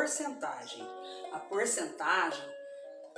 porcentagem. A porcentagem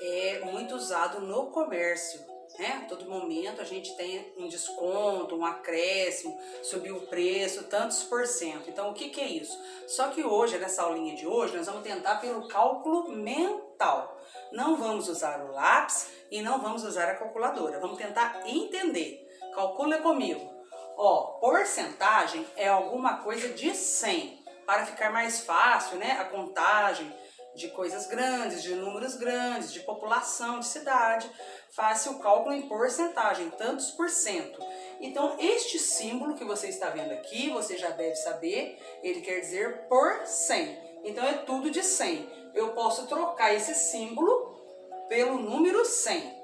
é muito usado no comércio, né? A todo momento a gente tem um desconto, um acréscimo, subiu o preço, tantos por cento. Então o que é isso? Só que hoje, nessa aulinha de hoje, nós vamos tentar pelo cálculo mental. Não vamos usar o lápis e não vamos usar a calculadora. Vamos tentar entender. Calcula comigo. Ó, porcentagem é alguma coisa de 100. Para ficar mais fácil, né, a contagem de coisas grandes, de números grandes, de população, de cidade, faça o cálculo em porcentagem, tantos por cento. Então, este símbolo que você está vendo aqui, você já deve saber, ele quer dizer por 100. Então, é tudo de 100. Eu posso trocar esse símbolo pelo número 100.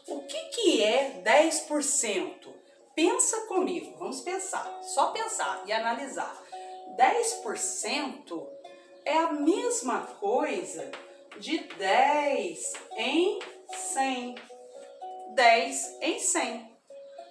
O que é 10%? Pensa comigo, vamos pensar, só pensar e analisar. 10% é a mesma coisa de 10 em 100. 10 em 100.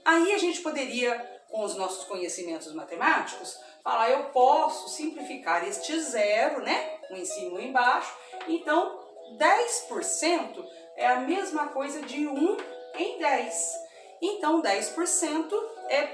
Aí a gente poderia, com os nossos conhecimentos matemáticos, falar, eu posso simplificar este zero, né? Um em cima e um embaixo. Então, 10% é a mesma coisa de 1 em 10. Então, 10%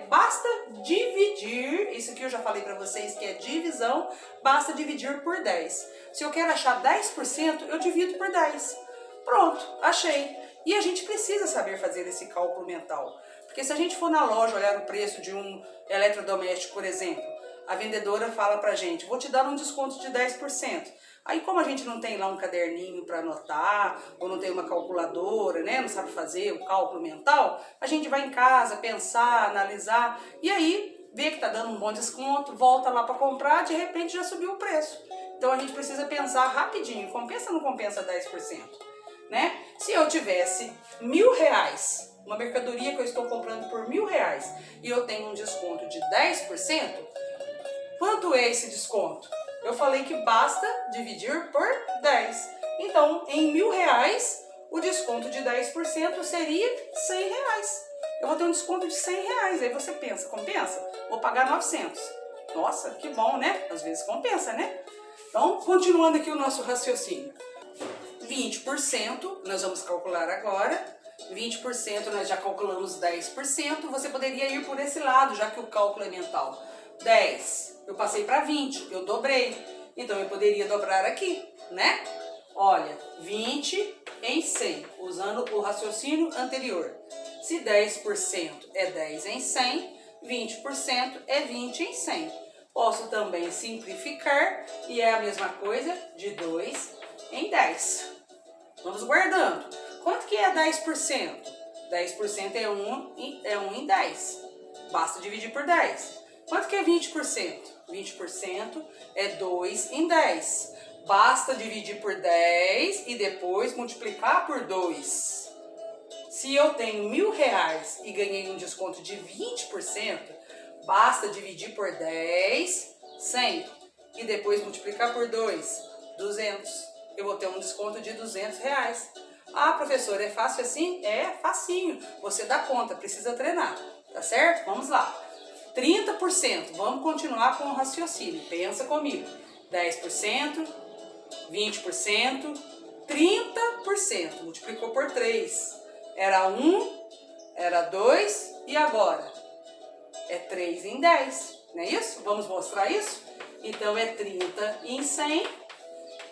basta dividir, isso aqui eu já falei para vocês que é divisão, basta dividir por 10. Se eu quero achar 10%, eu divido por 10. Pronto, achei. E a gente precisa saber fazer esse cálculo mental. Porque se a gente for na loja olhar o preço de um eletrodoméstico, por exemplo, a vendedora fala pra gente, vou te dar um desconto de 10%. Aí como a gente não tem lá um caderninho para anotar, ou não tem uma calculadora, né, não sabe fazer o cálculo mental, a gente vai em casa pensar, analisar, e aí vê que tá dando um bom desconto, volta lá para comprar, de repente já subiu o preço. Então a gente precisa pensar rapidinho, compensa ou não compensa 10%? Né? Se eu tivesse R$1.000, uma mercadoria que eu estou comprando por R$1.000, e eu tenho um desconto de 10%, quanto é esse desconto? Eu falei que basta dividir por 10. Então, em R$1.000, o desconto de 10% seria R$100. Eu vou ter um desconto de R$100. Aí você pensa, compensa? Vou pagar 900. Nossa, que bom, né? Às vezes compensa, né? Então, continuando aqui o nosso raciocínio. 20%, nós vamos calcular agora. 20% nós já calculamos 10%. Você poderia ir por esse lado, já que o cálculo é mental. 10, eu passei para 20, eu dobrei. Então, eu poderia dobrar aqui, né? Olha, 20 em 100, usando o raciocínio anterior. Se 10% é 10 em 100, 20% é 20 em 100. Posso também simplificar e é a mesma coisa de 2 em 10. Vamos guardando. Quanto que é 10%? 10% é 1 em 10. Basta dividir por 10. Quanto que é 20%? 20% é 2 em 10. Basta dividir por 10 e depois multiplicar por 2. Se eu tenho R$1.000 e ganhei um desconto de 20%, basta dividir por 10, 100. E depois multiplicar por 2, 200. Eu vou ter um desconto de R$200. Ah, professora, é fácil assim? É facinho. Você dá conta, precisa treinar. Tá certo? Vamos lá. 30%, vamos continuar com o raciocínio, pensa comigo, 10%, 20%, 30%, multiplicou por 3, era 1, era 2 e agora? É 3 em 10, não é isso? Vamos mostrar isso? Então é 30 em 100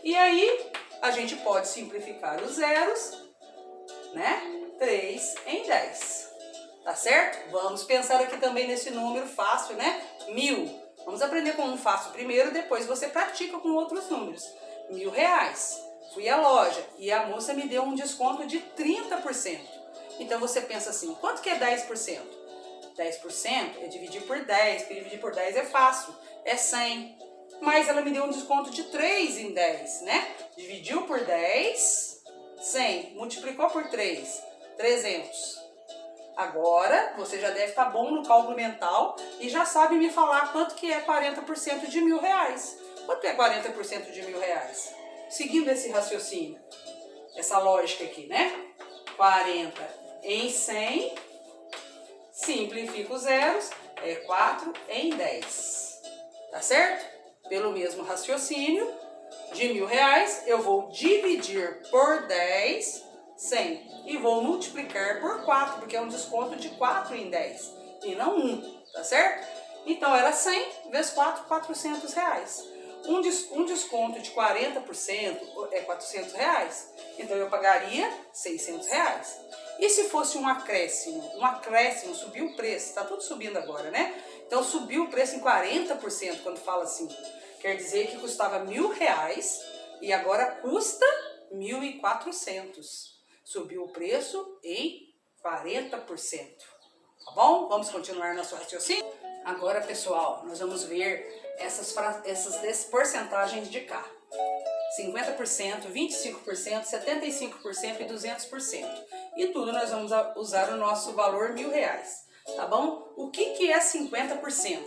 e aí a gente pode simplificar os zeros, né? 3 em 10. Tá certo? Vamos pensar aqui também nesse número fácil, né? 1.000. Vamos aprender com um fácil primeiro, depois você pratica com outros números. R$1.000. Fui à loja e a moça me deu um desconto de 30%. Então você pensa assim, quanto que é 10%? 10% é dividir por 10, porque dividir por 10 é fácil, é 100. Mas ela me deu um desconto de 3 em 10, né? Dividiu por 10, 100. Multiplicou por 3, 300. Agora, você já deve estar bom no cálculo mental e já sabe me falar quanto que é 40% de R$1.000. Quanto que é 40% de R$1.000? Seguindo esse raciocínio, essa lógica aqui, né? 40 em 100, simplifica os zeros, é 4 em 10. Tá certo? Pelo mesmo raciocínio, de R$1.000, eu vou dividir por 10, 100. E vou multiplicar por 4, porque é um desconto de 4 em 10 e não 1, tá certo? Então era 100 vezes 4, R$400. Um desconto de 40% é R$400, então eu pagaria R$600. E se fosse um acréscimo, subiu o preço, tá tudo subindo agora, né? Então subiu o preço em 40% quando fala assim. Quer dizer que custava R$1.000 e agora custa 1.400. Subiu o preço em 40%. Tá bom? Vamos continuar nosso raciocínio? Agora, pessoal, nós vamos ver essas porcentagens de cá. 50%, 25%, 75% e 200%. E tudo nós vamos usar o nosso valor R$1.000. Tá bom? O que é 50%?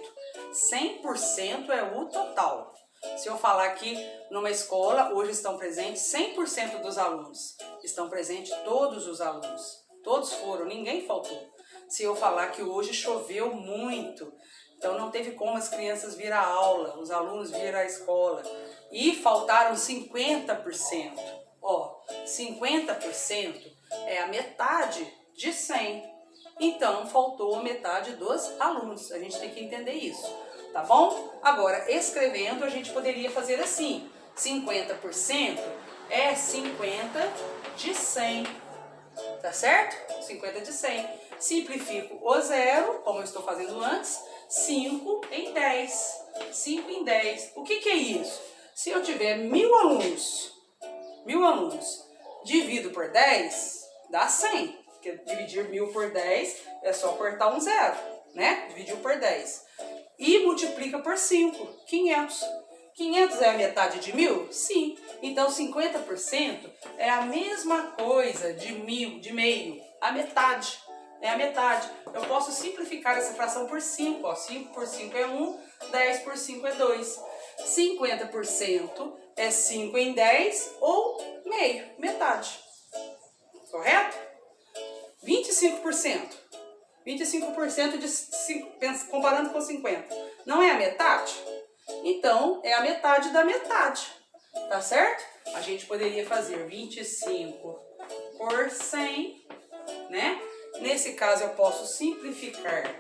100% é o total. Se eu falar que numa escola hoje estão presentes 100% dos alunos, estão presentes todos os alunos, todos foram, ninguém faltou. Se eu falar que hoje choveu muito, então não teve como as crianças vir à aula, os alunos vir à escola, e faltaram 50%. Ó, 50% é a metade de 100. Então faltou a metade dos alunos. A gente tem que entender isso. Tá bom? Agora, escrevendo, a gente poderia fazer assim. 50% é 50 de 100. Tá certo? 50 de 100. Simplifico o zero, como eu estou fazendo antes. 5 em 10. 5 em 10. O que é isso? Se eu tiver 1.000 alunos, divido por 10, dá 100. Porque dividir 1.000 por 10 é só cortar um zero, né? Dividiu por 10. E multiplica por 5, 500. 500 é a metade de 1.000? Sim. Então 50% é a mesma coisa de 1.000, de meio, a metade. É a metade. Eu posso simplificar essa fração por 5. Ó. 5 por 5 é 1, 10 por 5 é 2. 50% é 5 em 10 ou meio, metade. Correto? 25%. 25% de 5, comparando com 50. Não é a metade? Então, é a metade da metade. Tá certo? A gente poderia fazer 25 por 100, né? Nesse caso, eu posso simplificar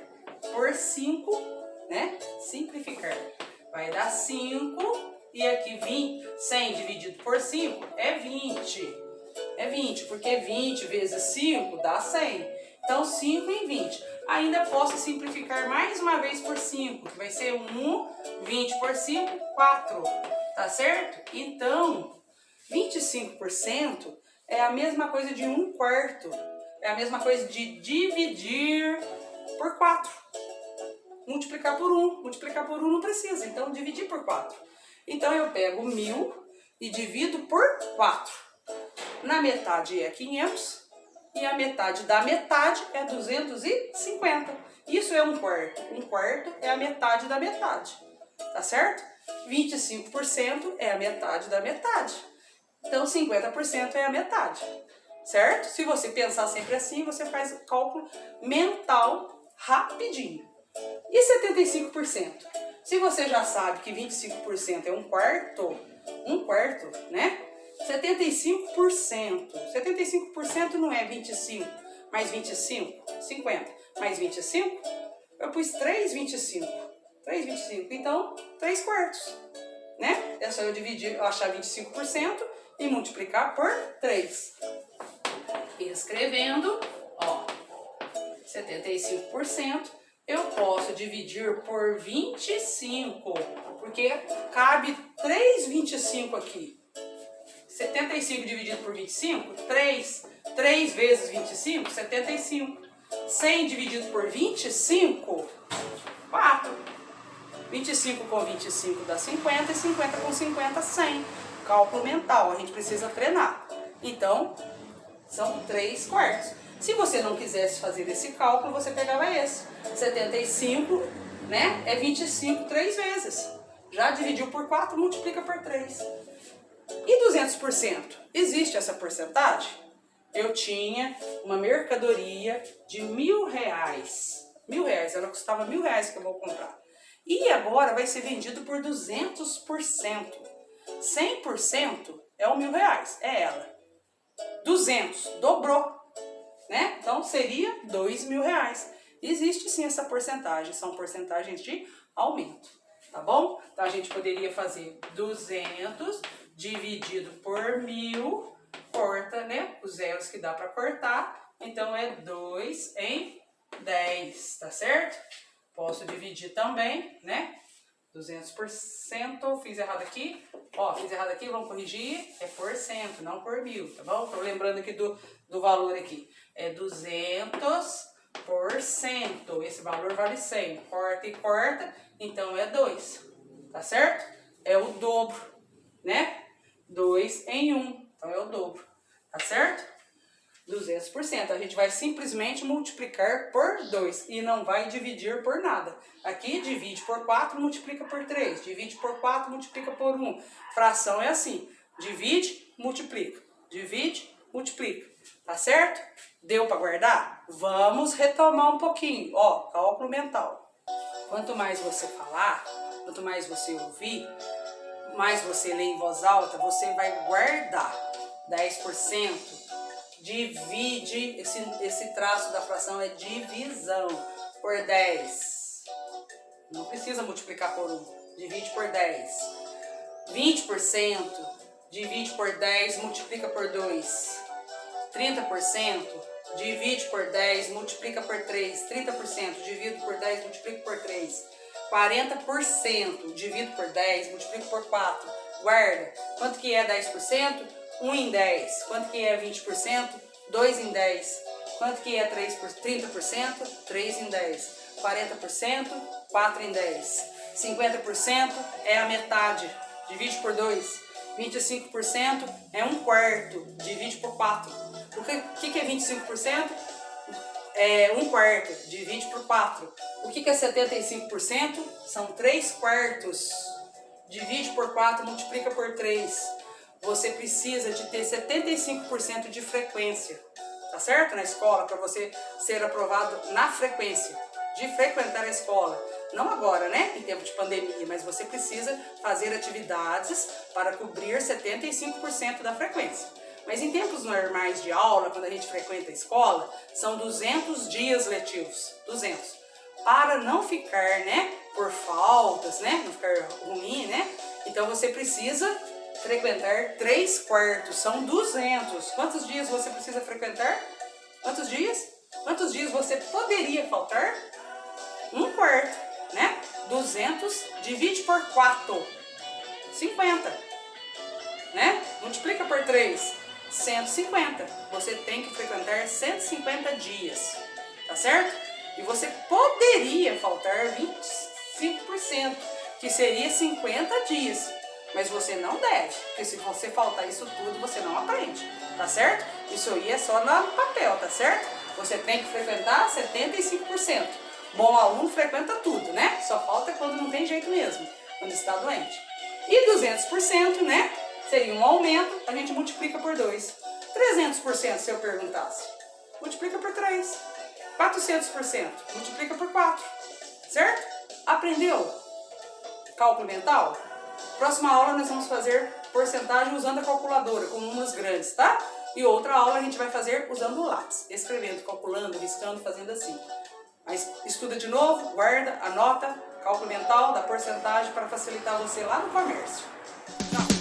por 5, né? Simplificar. Vai dar 5 e aqui 20. 100 dividido por 5 é 20. É 20, porque 20 vezes 5 dá 100. Então, 5 em 20. Ainda posso simplificar mais uma vez por 5, que vai ser 1, 20 por 5, 4. Tá certo? Então, 25% é a mesma coisa de 1/4. É a mesma coisa de dividir por 4. Multiplicar por 1. Multiplicar por 1 não precisa, então dividir por 4. Então, eu pego 1.000 e divido por 4. Na metade é 500. E a metade da metade é 250. Isso é 1/4. 1/4 é a metade da metade. Tá certo? 25% é a metade da metade. Então, 50% é a metade. Certo? Se você pensar sempre assim, você faz o cálculo mental rapidinho. E 75%? Se você já sabe que 25% é 1/4, né? 75%. 75% não é 25 mais 25, 50 mais 25. Eu pus 3,25. 3,25. Então, 3/4. Né? É só eu dividir, eu achar 25% e multiplicar por 3. Escrevendo, ó, 75%. Eu posso dividir por 25, porque cabe 3,25 aqui. 75 dividido por 25, 3 vezes 25, 75. 100 dividido por 25, 4. 25 com 25 dá 50 e 50 com 50, 100. Cálculo mental, a gente precisa treinar. Então, são 3/4. Se você não quisesse fazer esse cálculo, você pegava esse. 75, né? É 25 3 vezes. Já dividiu por 4, multiplica por 3. E 200%? Existe essa porcentagem? Eu tinha uma mercadoria de R$1.000. R$1.000, ela custava R$1.000 que eu vou comprar. E agora vai ser vendido por 200%. 100% é o R$1.000, é ela. 200, dobrou, né? Então seria R$2.000. Existe sim essa porcentagem, são porcentagens de aumento, tá bom? Então a gente poderia fazer 200 dividido por 1.000, corta, né? Os zeros que dá para cortar, então é 2 em 10, tá certo? Posso dividir também, né? 200%, fiz errado aqui, ó, fiz errado aqui, vamos corrigir, é por cento, não por 1.000, tá bom? Tô lembrando aqui do valor aqui, é 200%, esse valor vale 100, corta e corta, então é 2, tá certo? É o dobro, né? 2 em 1, então é o dobro, tá certo? 200%. A gente vai simplesmente multiplicar por 2 e não vai dividir por nada. Aqui divide por 4, multiplica por 3. Divide por 4, multiplica por 1. Fração é assim. Divide, multiplica. Divide, multiplica. Tá certo? Deu para guardar? Vamos retomar um pouquinho. Ó, cálculo mental. Quanto mais você falar, quanto mais você ouvir, mais você ler em voz alta, você vai guardar 10%. Divide, esse traço da fração é divisão, por 10. Não precisa multiplicar por 1. Divide por 10. 20%, divide por 10, multiplica por 2. 30%, divide por 10, multiplica por 3. 30%, divido por 10, multiplica por 3. 40%, divido por 10, multiplica por 4. Guarda. Quanto que é 10%? 1 em 10. Quanto que é 20%? 2 em 10. Quanto que é 30%? 3 em 10. 40%? 4 em 10. 50% é a metade. Divide por 2. 25% é 1/4. Divide por 4. O que é 25%? É 1/4. Divide por 4. O que é 75%? São 3/4. Divide por 4, multiplica por 3. Você precisa de ter 75% de frequência, tá certo? Na escola, para você ser aprovado na frequência, de frequentar a escola. Não agora, né? Em tempo de pandemia, mas você precisa fazer atividades para cobrir 75% da frequência. Mas em tempos normais de aula, quando a gente frequenta a escola, são 200 dias letivos, 200. Para não ficar, né, por faltas, né, não ficar ruim, né? Então você precisa frequentar 3/4, são 200. Quantos dias você precisa frequentar? Quantos dias? Quantos dias você poderia faltar? 1/4, né? 200 divide por 4, 50, né? Multiplica por 3, 150. Você tem que frequentar 150 dias, tá certo? E você poderia faltar 25%, que seria 50 dias. Mas você não deve, porque se você faltar isso tudo, você não aprende, tá certo? Isso aí é só no papel, tá certo? Você tem que frequentar 75%. Bom aluno frequenta tudo, né? Só falta quando não tem jeito mesmo, quando está doente. E 200%, né? Seria um aumento, a gente multiplica por 2. 300%, se eu perguntasse, multiplica por 3. 400%, multiplica por 4, certo? Aprendeu? Cálculo mental? Próxima aula nós vamos fazer porcentagem usando a calculadora, com números grandes, tá? E outra aula a gente vai fazer usando o lápis, escrevendo, calculando, riscando, fazendo assim. Mas estuda de novo, guarda, anota, cálculo mental da porcentagem para facilitar você lá no comércio. Tchau!